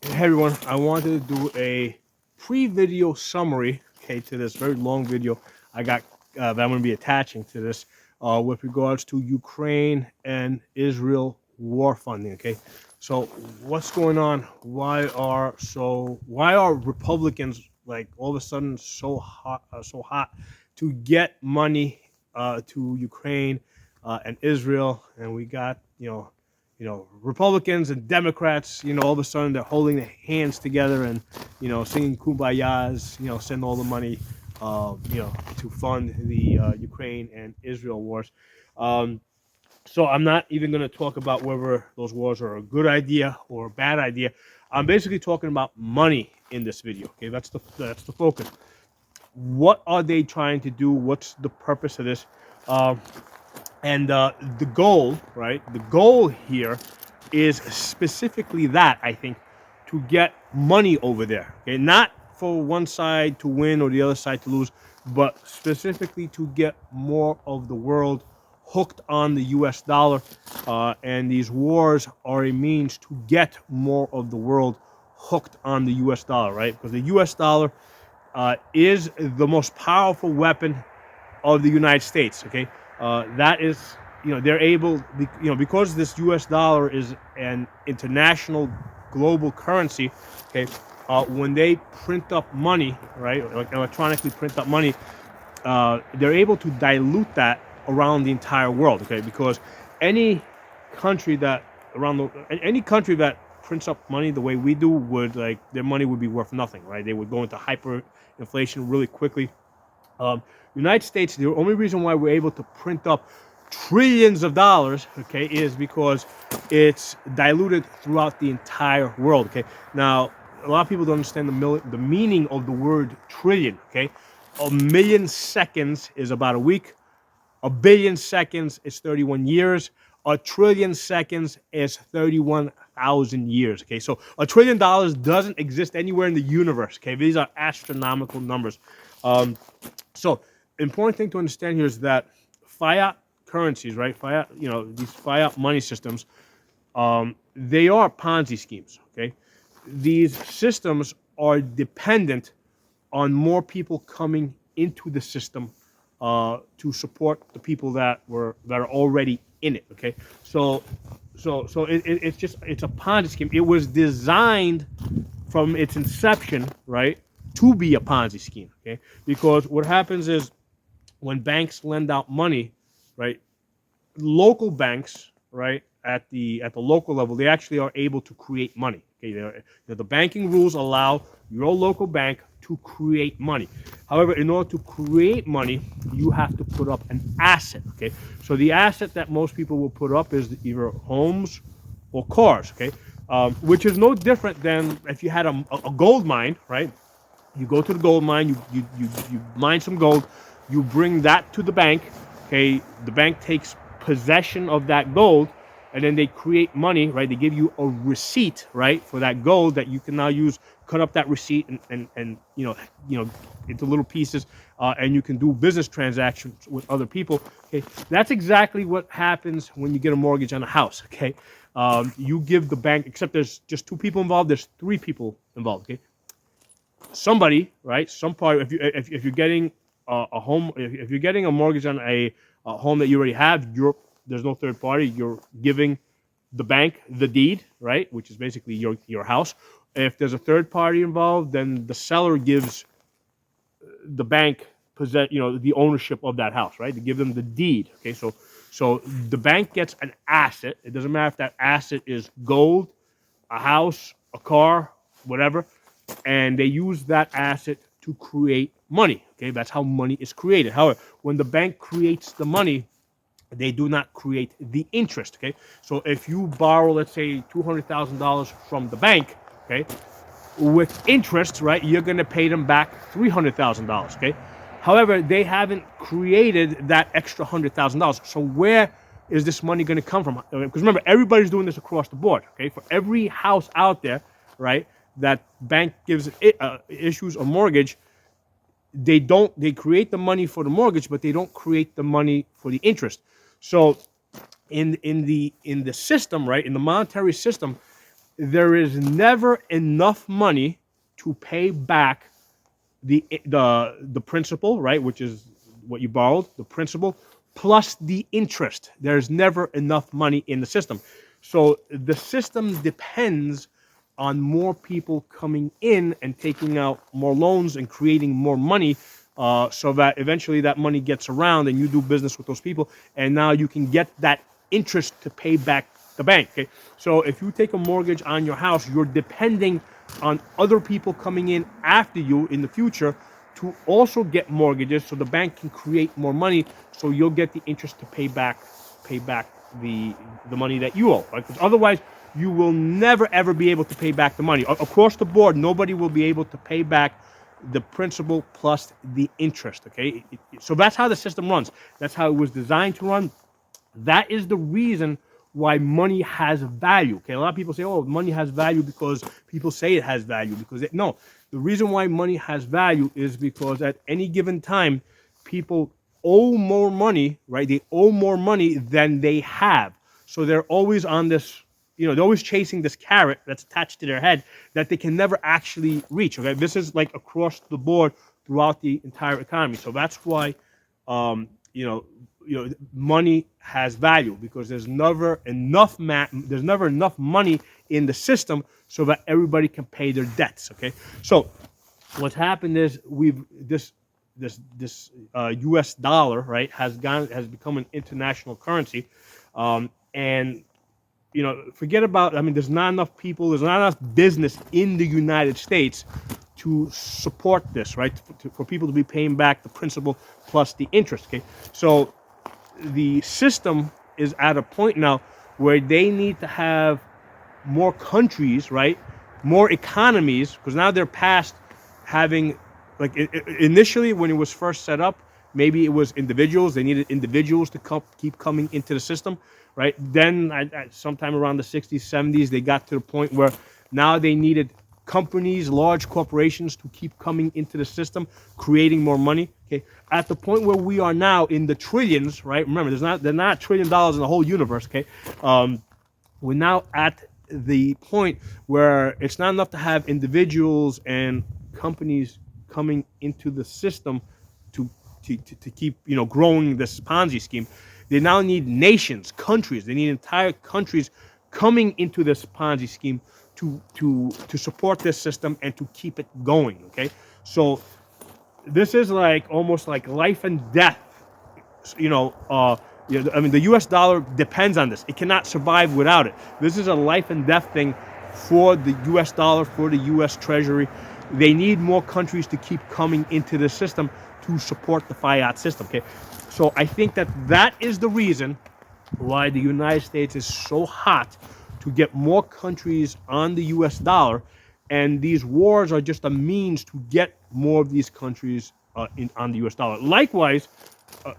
Hey everyone, I wanted to do a pre-video summary, okay, to this very long video I got that I'm going to be attaching to this with regards to Ukraine and Israel war funding. Okay, so what's going on? Why are Republicans like all of a sudden so hot to get money to Ukraine and Israel? And we got Republicans and Democrats, all of a sudden they're holding their hands together and, singing kumbayas, send all the money, to fund the Ukraine and Israel wars. Um, so I'm not even going to talk about whether those wars are a good idea or a bad idea. I'm basically talking about money in this video. Okay, that's the focus. What are they trying to do? What's the purpose of this? Um, and the goal, right? The goal here is specifically that, I think, to get money over there. Okay, not for one side to win or the other side to lose, but specifically to get more of the world hooked on the U.S. dollar. And these wars are a means to get more of the world hooked on the U.S. dollar, right? Because the U.S. dollar is the most powerful weapon of the United States. Okay, that is, they're able, because this U.S. dollar is an international global currency. Okay, when they print up money, right, like electronically print up money, they're able to dilute that around the entire world. Okay, because any country that any country that prints up money the way we do would, like, their money would be worth nothing, right? They would go into hyperinflation really quickly. um, United States, the only reason why we're able to print up trillions of dollars, okay, is because it's diluted throughout the entire world. Okay, now a lot of people don't understand the meaning of the word trillion. Okay, a million seconds is about a week. A billion seconds is 31 years. A trillion seconds is 31,000 years. Okay, so $1 trillion doesn't exist anywhere in the universe. Okay, these are astronomical numbers. So, important thing to understand here is that fiat currencies, right? Fiat, these fiat money systems, they are Ponzi schemes. Okay, these systems are dependent on more people coming into the system to support the people that are already in it. Okay, it's a Ponzi scheme. It was designed from its inception, right, to be a Ponzi scheme. Okay, because what happens is when banks lend out money, right, local banks, right, at the local level, they actually are able to create money. Okay, the banking rules allow your local bank to create money. However, in order to create money, you have to put up an asset. Okay, so the asset that most people will put up is either homes or cars. Okay, which is no different than if you had a gold mine, right? You go to the gold mine, you mine some gold, you bring that to the bank. Okay, the bank takes possession of that gold, and then they create money, right? They give you a receipt, right, for that gold that you can now use. Cut up that receipt and into little pieces, and you can do business transactions with other people. Okay, that's exactly what happens when you get a mortgage on a house. Okay, you give the bank, except there's just two people involved. There's three people involved. Okay, somebody, right? Some part. If you're getting a home, if you're getting a mortgage on a home that you already have, there's no third party. You're giving the bank the deed, right? Which is basically your house. If there's a third party involved, then the seller gives the bank the ownership of that house, right? They give them the deed. Okay, so the bank gets an asset. It doesn't matter if that asset is gold, a house, a car, whatever, and they use that asset to create money. Okay, that's how money is created. However, when the bank creates the money, they do not create the interest. Okay, so if you borrow, let's say, $200,000 from the bank, okay, with interest, right, you're going to pay them back $300,000. Okay, however, they haven't created that extra $100,000. So where is this money going to come from? Because remember, everybody's doing this across the board. Okay, for every house out there, right, that bank gives issues a mortgage, they create the money for the mortgage, but they don't create the money for the interest. So in the system, right, in the monetary system, there is never enough money to pay back the principal, right, which is what you borrowed, the principal plus the interest. There's never enough money in the system. So the system depends on more people coming in and taking out more loans and creating more money, so that eventually that money gets around and you do business with those people, and now you can get that interest to pay back the bank. Okay, so if you take a mortgage on your house, you're depending on other people coming in after you in the future to also get mortgages, so the bank can create more money, so you'll get the interest to pay back the money that you owe, right? Because otherwise you will never ever be able to pay back the money across the board. Nobody will be able to pay back the principal plus the interest. Okay, so that's how the system runs. That's how it was designed to run. That is the reason why money has value. Okay, a lot of people say, "Oh, money has value because people say it has value." No, the reason why money has value is because at any given time, people owe more money, right? They owe more money than they have, so they're always on this. They're always chasing this carrot that's attached to their head that they can never actually reach. Okay, this is like across the board throughout the entire economy. So that's why, um, you know, money has value, because there's never enough money in the system so that everybody can pay their debts. Okay, so what's happened is this U.S. dollar, right, has become an international currency, and forget about. I mean, there's not enough people. There's not enough business in the United States to support this, right? For people to be paying back the principal plus the interest. Okay, so the system is at a point now where they need to have more countries, right? More economies, because now they're past having, like, initially when it was first set up, maybe it was individuals. They needed individuals to keep coming into the system, right? Then sometime around the 60s, 70s, they got to the point where now they needed companies, large corporations, to keep coming into the system, creating more money. Okay, at the point where we are now in the trillions, right? Remember, there's not $1 trillion in the whole universe. Okay, we're now at the point where it's not enough to have individuals and companies coming into the system to keep growing this Ponzi scheme. They now need nations, countries. They need entire countries coming into this Ponzi scheme to support this system and to keep it going. Okay, so this is like almost like life and death. I mean, the U.S. dollar depends on this. It cannot survive without it. This is a life and death thing for the U.S. dollar, for the U.S. Treasury. They need more countries to keep coming into the system to support the fiat system. Okay, so I think that is the reason why the United States is so hot to get more countries on the U.S. dollar, and these wars are just a means to get more of these countries on the U.S. dollar. Likewise,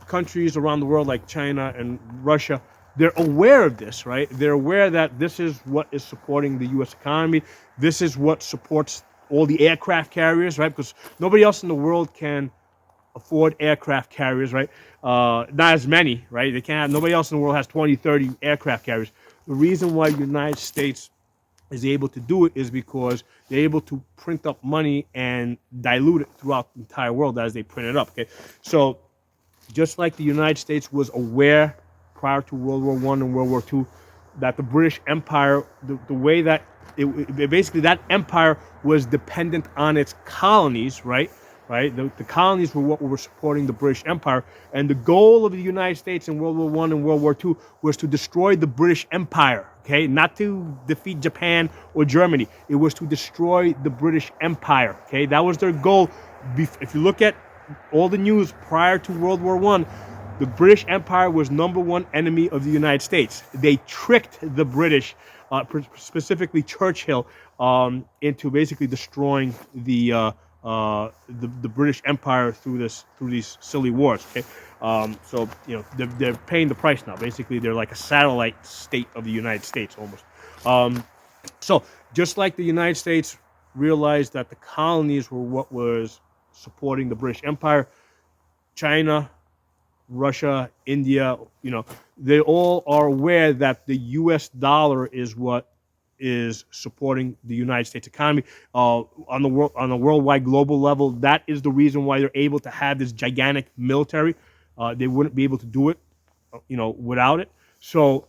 countries around the world like China and Russia, they're aware of this, right? They're aware that this is what is supporting the U.S. economy. This is what supports all the aircraft carriers, right? Because nobody else in the world can afford aircraft carriers, right? Not as many, right? Nobody else in the world has 20, 30 aircraft carriers. The reason why the United States is able to do it is because they're able to print up money and dilute it throughout the entire world as they print it up. Okay, so just like the United States was aware prior to World War I and World War II that the British Empire, the way that basically that empire was dependent on its colonies, right? The colonies were what were supporting the British Empire, and the goal of the United States in World War I and World War II was to destroy the British Empire. Okay, not to defeat Japan or Germany. It was to destroy the British Empire. Okay, that was their goal. If you look at all the news prior to World War I, the British Empire was #1 enemy of the United States. They tricked the British, specifically Churchill, into basically destroying the British Empire through these silly wars. Okay, so they're paying the price now. Basically, they're like a satellite state of the United States almost. So just like the United States realized that the colonies were what was supporting the British Empire, China, Russia, India, they all are aware that the U.S. dollar is what is supporting the United States economy on the worldwide global level. That is the reason why they're able to have this gigantic military. They wouldn't be able to do it, without it. So,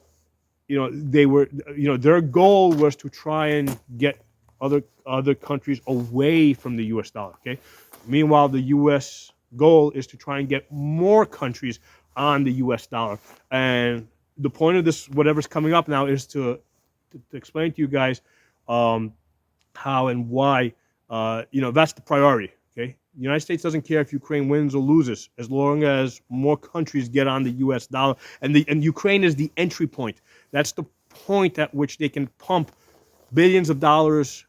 they were, their goal was to try and get other countries away from the U.S. dollar. Okay. Meanwhile, the U.S. goal is to try and get more countries on the U.S. dollar. And the point of this, whatever's coming up now, is to explain to you guys how and why. That's the priority. Okay. The United States doesn't care if Ukraine wins or loses, as long as more countries get on the U.S. dollar. And Ukraine is the entry point. That's the point at which they can pump billions of dollars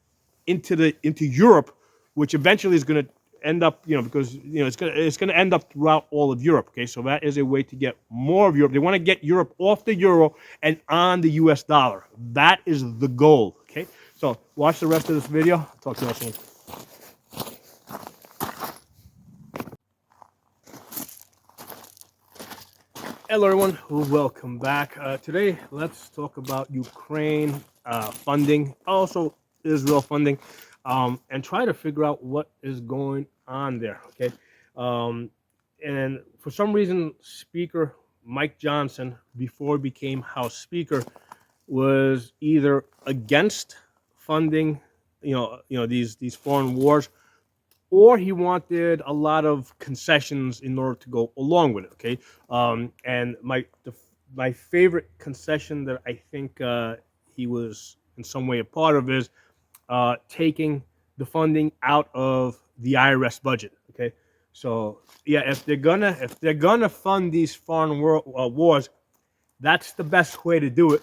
into Europe, which eventually is going to end up, because it's going to end up throughout all of Europe. Okay, so that is a way to get more of Europe. They want to get Europe off the euro and on the U.S. dollar. That is the goal. Okay, so watch the rest of this video. Talk to you all soon. Hello everyone, welcome back. Today let's talk about Ukraine funding, also Israel funding, and try to figure out what is going on there. Okay, and for some reason, Speaker Mike Johnson, before he became House Speaker, was either against funding, these foreign wars, or he wanted a lot of concessions in order to go along with it. Okay, and my favorite concession that I think he was in some way a part of is taking the funding out of the IRS budget. Okay, so yeah, if they're gonna fund these foreign wars, that's the best way to do it.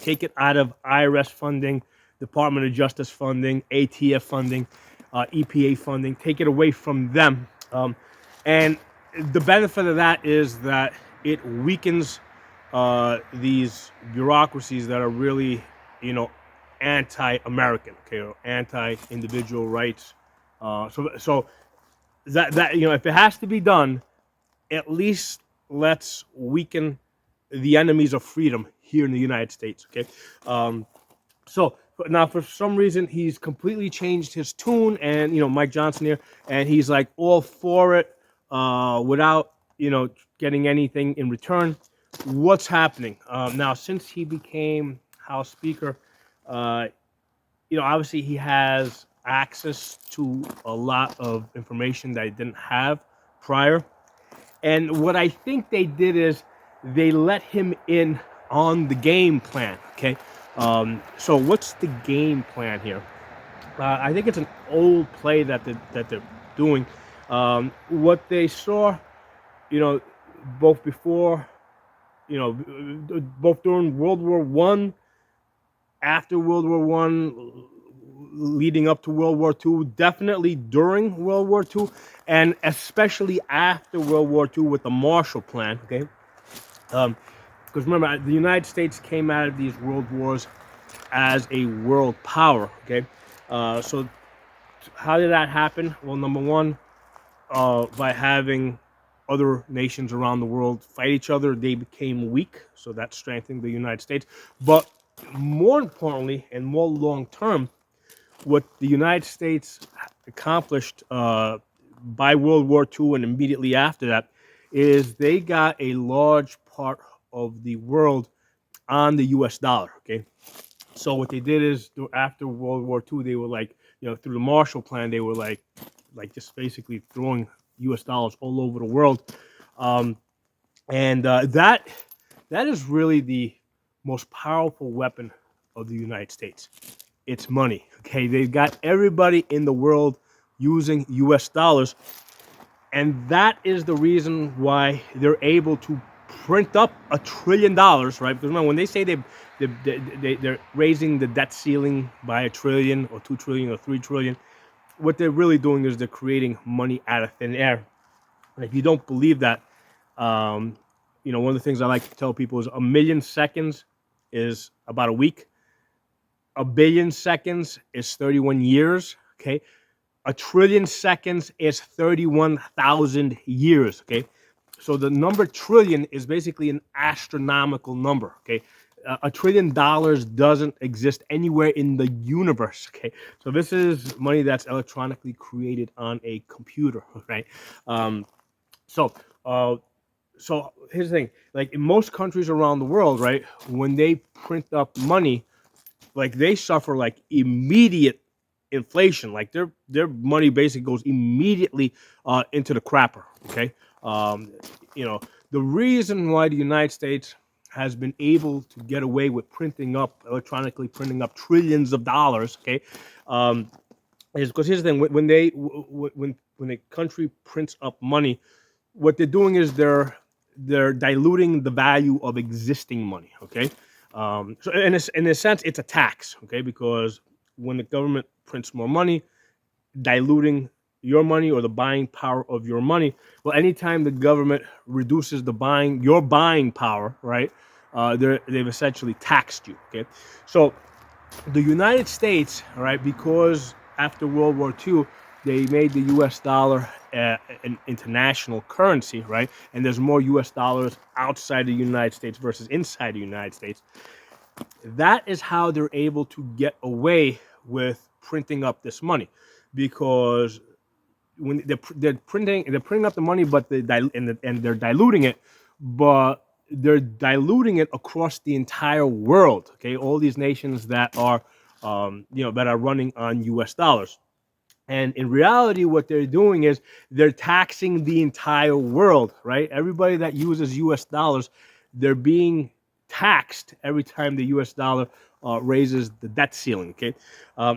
Take it out of IRS funding, Department of Justice funding, ATF funding, EPA funding. Take it away from them, and the benefit of that is that it weakens these bureaucracies that are really, anti-American, okay, or anti-individual rights. So that if it has to be done, at least let's weaken the enemies of freedom here in the United States. Okay, so now for some reason he's completely changed his tune, and Mike Johnson here, and he's like all for it without getting anything in return. What's happening now since he became House Speaker? Obviously he has access to a lot of information that he didn't have prior. And what I think they did is they let him in on the game plan. Okay, so what's the game plan here? I think it's an old play that they're doing. What they saw, both before, both during World War One, after World War One, leading up to World War II, definitely during World War II, and especially after World War II with the Marshall Plan. Okay, because remember, the United States came out of these world wars as a world power. Okay, so how did that happen? Well, number one, by having other nations around the world fight each other, they became weak, so that strengthened the United States. But more importantly, and more long term, what the United States accomplished by World War II and immediately after that is they got a large part of the world on the U.S. dollar. Okay, so what they did is after World War II, they were like, through the Marshall Plan, they were like just basically throwing U.S. dollars all over the world, and that is really the most powerful weapon of the United States. It's money. Okay, they've got everybody in the world using U.S. dollars, and that is the reason why they're able to print up $1 trillion, right? Because remember, when they say they're raising the debt ceiling by $1 trillion or $2 trillion or $3 trillion, what they're really doing is they're creating money out of thin air. And if you don't believe that, one of the things I like to tell people is 1 million seconds is about a week. 1 billion seconds is 31 years. Okay, 1 trillion seconds is 31,000 years. Okay, so the number trillion is basically an astronomical number. Okay, $1 trillion doesn't exist anywhere in the universe. Okay, so this is money that's electronically created on a computer, right? Um, so, uh, so here's the thing: like in most countries around the world, right, when they print up money, like they suffer like immediate inflation. Like their money basically goes immediately into the crapper. Okay, um, you know the reason why the United States has been able to get away with electronically printing up trillions of dollars. Okay, um, is because here's the thing: when a country prints up money, what they're doing is they're diluting the value of existing money. Okay, so in a sense, it's a tax. Okay, because when the government prints more money, diluting your money or the buying power of your money. Well, anytime the government reduces your buying power, right? They've essentially taxed you. Okay, so the United States, right, because after World War II, they made the U.S. dollar an international currency, right? And there's more U.S. dollars outside the United States versus inside the United States. That is how they're able to get away with printing up this money, because when they're printing up the money, but and they're diluting it, but they're diluting it across the entire world. Okay, all these nations that are that are running on U.S. dollars. And in reality, what they're doing is they're taxing the entire world, right? Everybody that uses U.S. dollars, they're being taxed every time the U.S. dollar raises the debt ceiling, okay?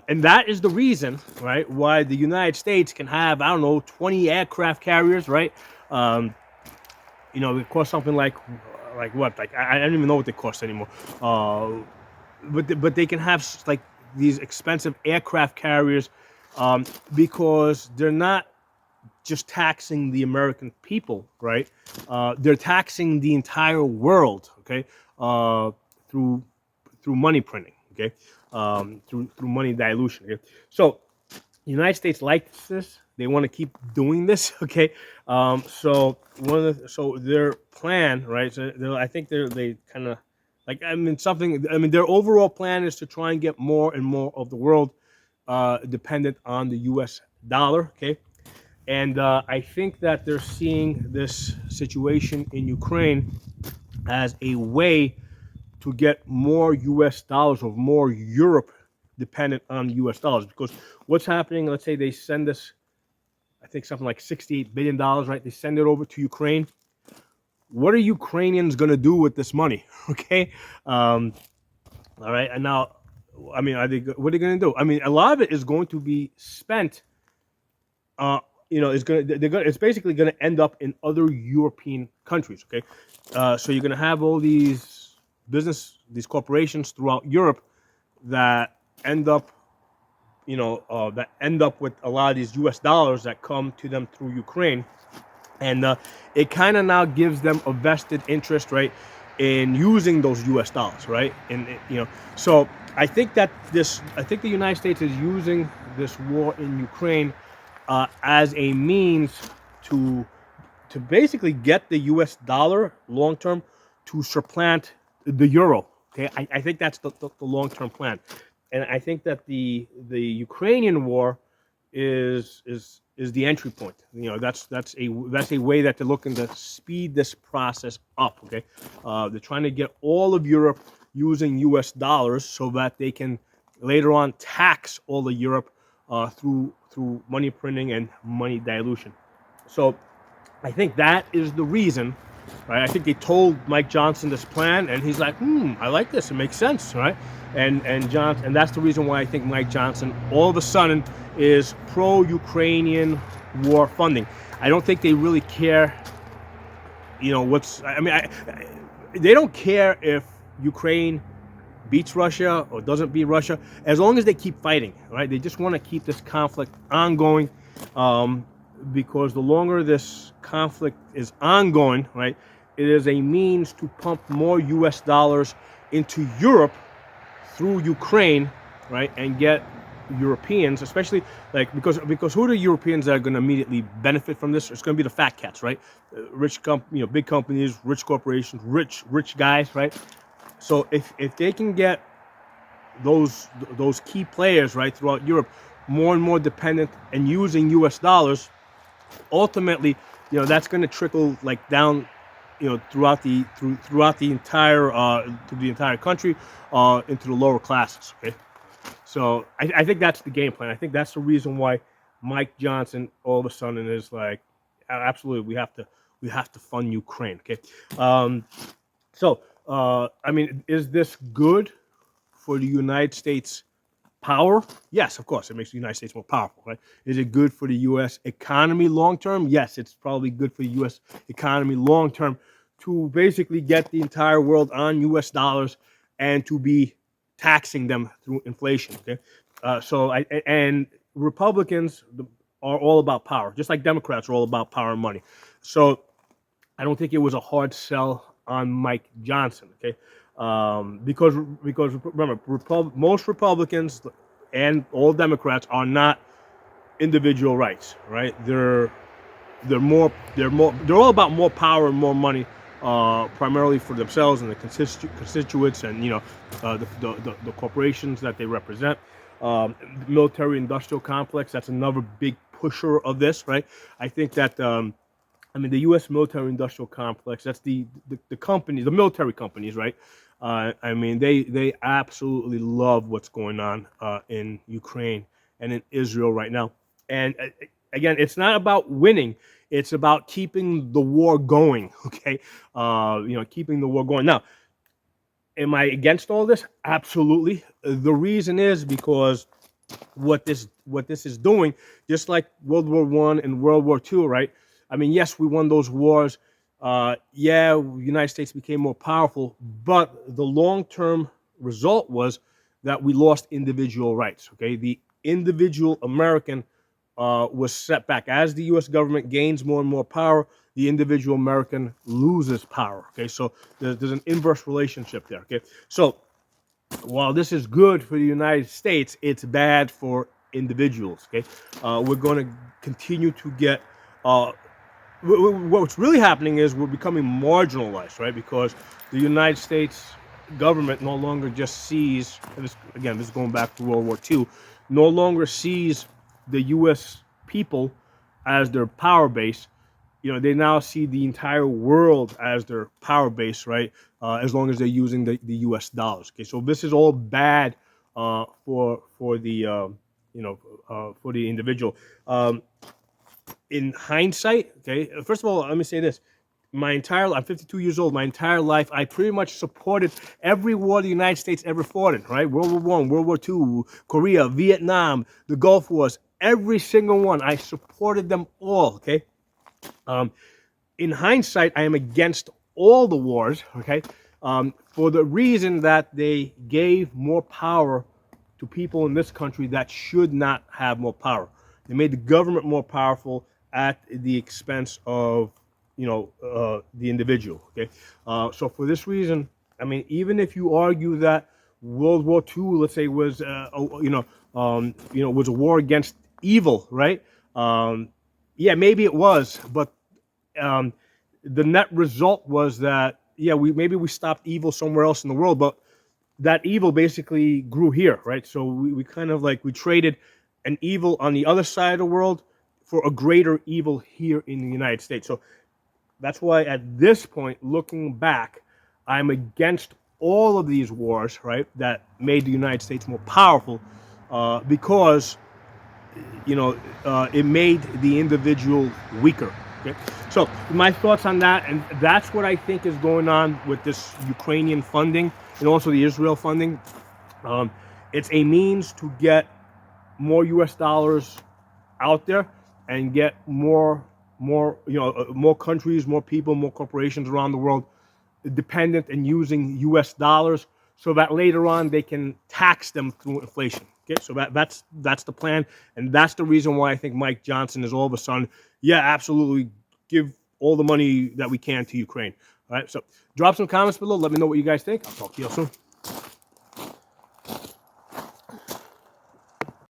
And that is the reason, right, why the United States can have, I don't know, 20 aircraft carriers, right? It costs something like what? Like, I don't even know what they cost anymore. But they can have like these expensive aircraft carriers because they're not just taxing the American people, right? They're taxing the entire world, okay? Through money printing, okay? Through money dilution. Okay? So the United States likes this. They want to keep doing this, okay? So their plan, right? So I think they kind of their overall plan is to try and get more and more of the world dependent on the U.S. dollar, okay? And I think that they're seeing this situation in Ukraine as a way to get more U.S. dollars or more Europe dependent on U.S. dollars. Because what's happening, let's say they send us, I think something like $68 billion, right? They send it over to Ukraine. What are Ukrainians going to do with this money? Okay. All right. And now, what are they going to do? A lot of it is going to be spent, it's basically going to end up in other European countries. Okay. So you're going to have all these corporations throughout Europe that end up with a lot of these U.S. dollars that come to them through Ukraine. And it kind of now gives them a vested interest, right, in using those U.S. dollars, right? So I think the United States is using this war in Ukraine as a means to basically get the U.S. dollar long term to supplant the euro. Okay, I think that's the long-term plan. And I think that the Ukrainian war is the entry point. That's a way that they're looking to speed this process up. Okay, they're trying to get all of Europe using U.S. dollars so that they can later on tax all of Europe through money printing and money dilution. So I think that is the reason. Right, I think they told Mike Johnson this plan, and he's like, I like this. It makes sense, right? And that's the reason why I think Mike Johnson all of a sudden is pro-Ukrainian war funding. I don't think they really care. They don't care if Ukraine beats Russia or doesn't beat Russia, as long as they keep fighting, right? They just want to keep this conflict ongoing. Because the longer this conflict is ongoing, right, it is a means to pump more U.S. dollars into Europe through Ukraine, right, and get Europeans, especially because who are the Europeans that are going to immediately benefit from this? It's going to be the fat cats, right? Big companies, rich corporations, rich guys, right? So if they can get those key players right throughout Europe more and more dependent and using U.S. dollars, ultimately, that's going to trickle like down, throughout the entire through the entire country, into the lower classes. Okay, so I think that's the game plan. I think that's the reason why Mike Johnson all of a sudden is like, absolutely, we have to fund Ukraine. Okay, so I mean, is this good for the United States power? Yes, of course, it makes the United States more powerful, right? Is it good for the U.S. economy long term? Yes, it's probably good for the U.S. economy long term to basically get the entire world on U.S. dollars and to be taxing them through inflation. Okay, and Republicans are all about power, just like Democrats are all about power and money. So I don't think it was a hard sell on Mike Johnson. Okay, because remember, most Republicans and all Democrats are not individual rights, right? They're all about more power and more money, primarily for themselves and the constituents, and the corporations that they represent. The military-industrial complex, that's another big pusher of this, right? I think that I mean, the U.S. military-industrial complex, that's the companies, the military companies, right? I mean, they absolutely love what's going on in Ukraine and in Israel right now. And again, it's not about winning; it's about keeping the war going. Okay, keeping the war going. Now, am I against all this? Absolutely. The reason is because what this is doing, just like World War I and World War II, right? I mean, yes, we won those wars. Yeah, the United States became more powerful, but the long-term result was that we lost individual rights. Okay, the individual American was set back as the U.S. government gains more and more power. The individual American loses power. Okay, so there's an inverse relationship there. Okay, so while this is good for the United States, it's bad for individuals. Okay, we're going to continue to get. What's really happening is we're becoming marginalized, right? Because the United States government no longer just sees. This is going back to World War II. No longer sees the U.S. people as their power base. They now see the entire world as their power base, right? As long as they're using the U.S. dollars. Okay, so this is all bad for the for the individual. In hindsight, okay, first of all, let me say this: I'm 52 years old. My entire life, I pretty much supported every war the United States ever fought in. Right, World War I, World War II, Korea, Vietnam, the Gulf Wars, every single one. I supported them all. Okay. In hindsight, I am against all the wars, okay, for the reason that they gave more power to people in this country that should not have more power. They made the government more powerful at the expense of, the individual. Okay, so for this reason, I mean, even if you argue that World War II, let's say, was, was a war against evil, right? Yeah, maybe it was, but the net result was that we stopped evil somewhere else in the world, but that evil basically grew here, right? So we kind of like we traded an evil on the other side of the world for a greater evil here in the United States. So that's why at this point, looking back, I'm against all of these wars, right, that made the United States more powerful, because it made the individual weaker. Okay? So my thoughts on that, and that's what I think is going on with this Ukrainian funding and also the Israel funding. It's a means to get more U.S. dollars out there and get more countries, more people, more corporations around the world dependent and using U.S. dollars, so that later on they can tax them through inflation. Okay, so that's the plan, and that's the reason why I think Mike Johnson is all of a sudden, yeah, absolutely, give all the money that we can to Ukraine. All right, so drop some comments below. Let me know what you guys think. I'll talk to you all soon.